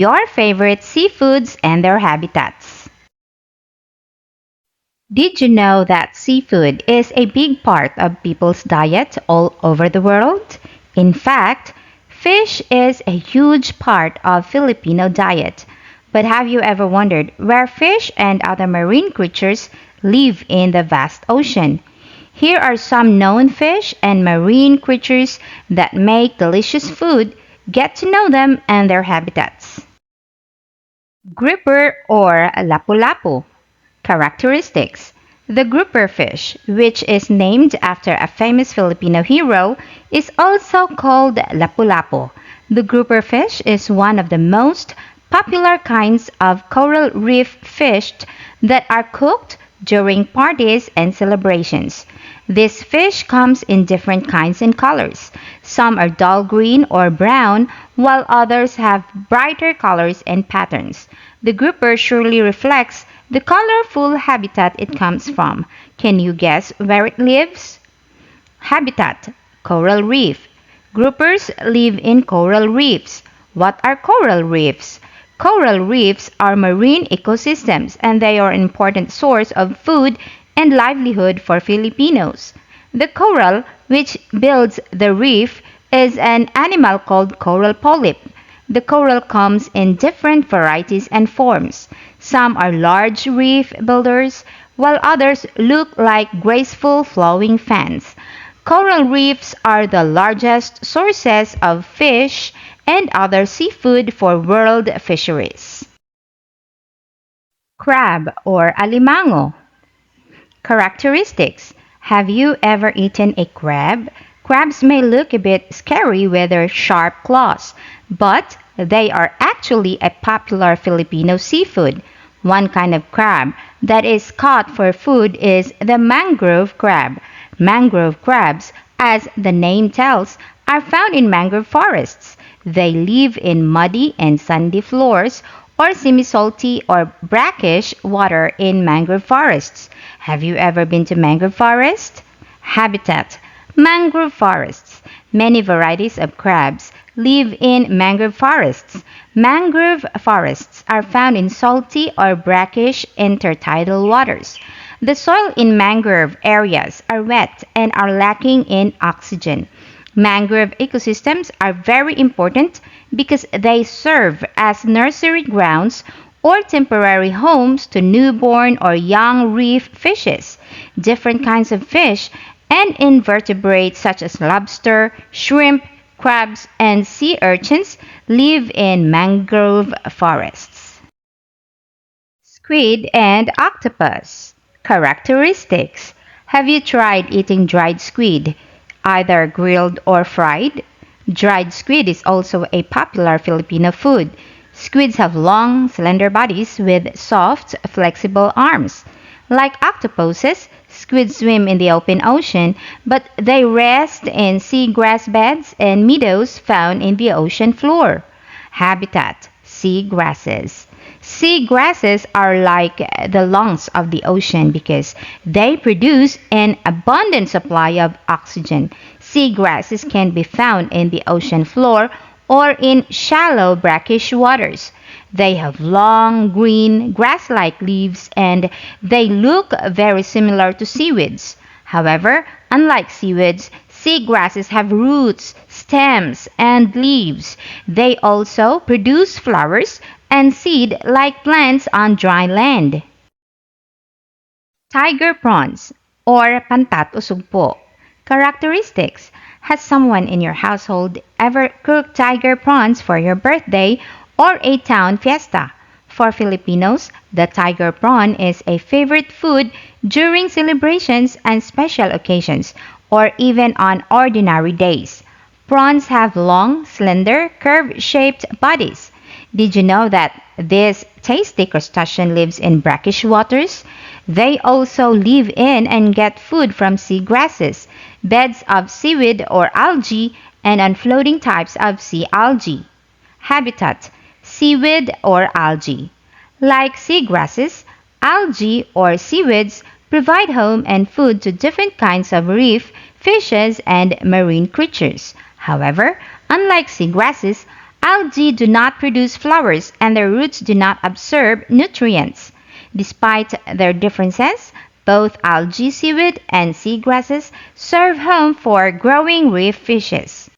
your favorite seafoods and their habitats. Did you know that seafood is a big part of people's diet all over the world? In fact, fish is a huge part of Filipino diet. But have you ever wondered where fish and other marine creatures live in the vast ocean? Here are some known fish and marine creatures that make delicious food. Get to know them and their habitats. Grouper or lapu-lapu. Characteristics. The grouper fish, which is named after a famous Filipino hero, is also called lapu-lapu. The grouper fish is one of the most popular kinds of coral reef fish that are cooked during parties and celebrations. This fish comes in different kinds and colors. Some are dull green or brown, while others have brighter colors and patterns. The grouper surely reflects the colorful habitat it comes from. Can you guess where it lives? Habitat: coral reef. Groupers live in coral reefs. What are coral reefs? Coral reefs are marine ecosystems and they are an important source of food and livelihood for Filipinos. The coral, which builds the reef, is an animal called coral polyp. The coral comes in different varieties and forms. Some are large reef builders, while others look like graceful flowing fans. Coral reefs are the largest sources of fish and other seafood for world fisheries. Crab or alimango. Characteristics. Have you ever eaten a crab? Crabs may look a bit scary with their sharp claws, but they are actually a popular Filipino seafood. One kind of crab that is caught for food is the mangrove crab. Mangrove crabs, as the name tells, are found in mangrove forests. They live in muddy and sandy floors or semi-salty or brackish water in mangrove forests. Have you ever been to mangrove forest? Habitat: mangrove forests. Many varieties of crabs live in mangrove forests. Mangrove forests are found in salty or brackish intertidal waters. The soil in mangrove areas are wet and are lacking in oxygen. Mangrove ecosystems are very important because they serve as nursery grounds or temporary homes to newborn or young reef fishes. Different kinds of fish and invertebrates such as lobster, shrimp, crabs, and sea urchins live in mangrove forests. Squid and octopus. Characteristics. Have you tried eating dried squid, either grilled or fried? Dried squid is also a popular Filipino food. Squids have long, slender bodies with soft, flexible arms. Like octopuses, squids swim in the open ocean, but they rest in seagrass beds and meadows found in the ocean floor. Habitat: seagrasses. Seagrasses are like the lungs of the ocean because they produce an abundant supply of oxygen. Seagrasses can be found in the ocean floor or in shallow brackish waters. They have long, green, grass-like leaves and they look very similar to seaweeds. However, unlike seaweeds, seagrasses have roots, stems, and leaves. They also produce flowers and seed like plants on dry land. Tiger prawns or pantat usugpo. Characteristics. Has someone in your household ever cooked tiger prawns for your birthday or a town fiesta? For Filipinos, the tiger prawn is a favorite food during celebrations and special occasions, or even on ordinary days. Prawns have long, slender, curve-shaped bodies. Did you know that this tasty crustacean lives in brackish waters? They also live in and get food from seagrasses, beds of seaweed or algae, and on floating types of sea algae. Habitat: seaweed or algae. Like seagrasses, algae or seaweeds provide home and food to different kinds of reef, fishes, and marine creatures. However, unlike seagrasses, Algae do not produce flowers and their roots do not absorb nutrients. Despite their differences, both algae, seaweed, and seagrasses serve home for growing reef fishes.